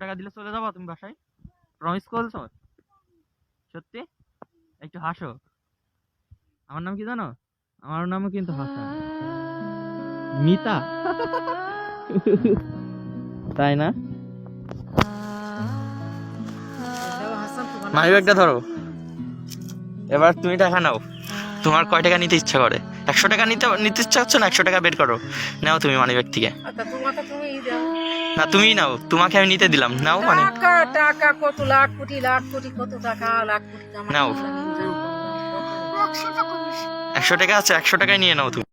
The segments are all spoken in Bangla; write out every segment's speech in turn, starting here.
টাকা দিলে চলে যাবো তুমি বাসায়? প্রমিস করছো? সত্যি? একটু হাসো। আমার নাম কি জানো? আমার নামও কিন্তু হাসান। মিতা। তাই না? মানি ব্যাগটা ধরো। এবার তুমি টাকা নাও। তোমার কয় টাকা নিতে ইচ্ছা করে? 100 টাকা নিতে ইচ্ছা হচ্ছে না? 100 টাকা বের করো, নাও তুমি মানি ব্যাগ থেকে। না তুমি নাও, তোমাকে আমি নিতে দিলাম, নাও মানে টাকা কত লাখ কোটি কত টাকা লাখ কোটি নাও। 100 টাকা আছে, 100 টাকায় নিয়ে নাও তুমি।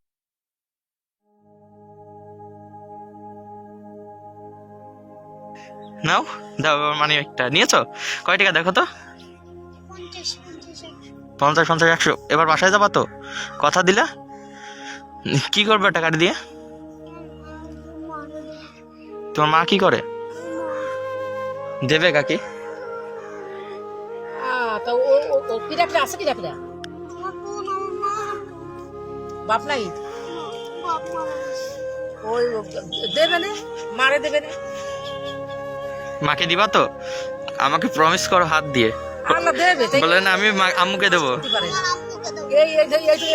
নাও, দাও মানি ব্যাগটা। নিয়েছো? কয় টাকা দেখো তো? 50, 50, 100। এবার বাসায় যাবা তো? কথা দিলা? কি করবে টাকাটা দিয়ে? তোমার মা কি করে? দেবে কাকি? আছে কি ডাকলে বাপ নাই ওই দেবে না, মারে দেবে না। মাকে দিবা তো? আমাকে প্রমিস করো হাত দিয়ে। আল্লাহ দেবে, বলে না আমি আম্মুকে দেবো।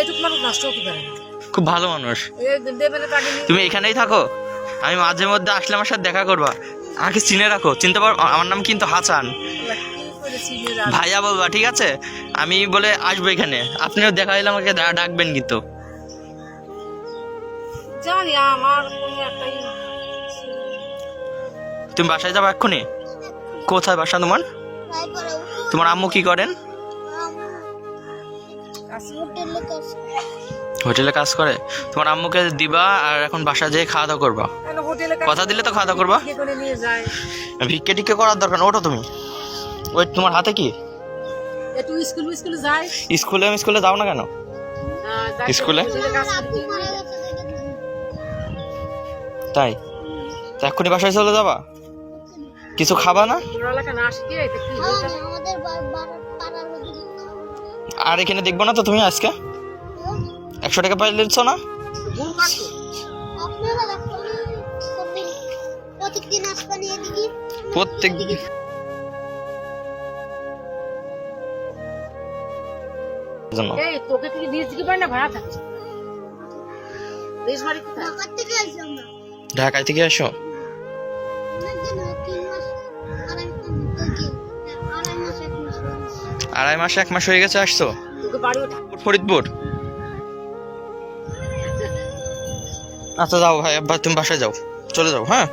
এইটুক মানুষ নষ্ট হতে পারে না। খুব ভালো মানুষ। দেবে না তাকে। তুমি এখানেই থাকো, আমি মাঝে মধ্যে আসলে আমার সাথে দেখা করবা। আমাকে চিনে রাখো, চিনতে পারো? আমার নাম কিন্তু হাসান। ভাইয়া বলবা, ঠিক আছে? আমি বলে আসবো এখানে, আপনিও দেখা হলে আমাকে ডাকবেন কিন্তু। জানি আমার তুমি বাসায় যাবো এক্ষুনি? কোথায় বাসা তোমার? তোমার আম্মু কি করেন? হোটেলে কাজ করে। তোমার আম্মুকে দিবা আর এখন বাসা যেয়ে খাওয়া দাওয়া করবা। কথা দিলে তো খাওয়া দাওয়া করবা। ভিক্ষে টিক্ষে করার দরকার না, ওঠো তুমি। ওই তোমার হাতে কি? স্কুলে যাও না কেন? স্কুলে তাই এক্ষুনি বাসায় চলে যাবা? কিছু খাবা না? আর এখানে দেখবো না তো তুমি আজকে? 100 টাকা পাইলে দিচ্ছ না? প্রত্যেক ঢাকায় থেকে আসো? আড়াই মাস 1 মাস হয়ে গেছে আসছো? ফরিদপুর। আচ্ছা যাও ভাই, তুমি বাসায় যাও, চলে যাও। হ্যাঁ।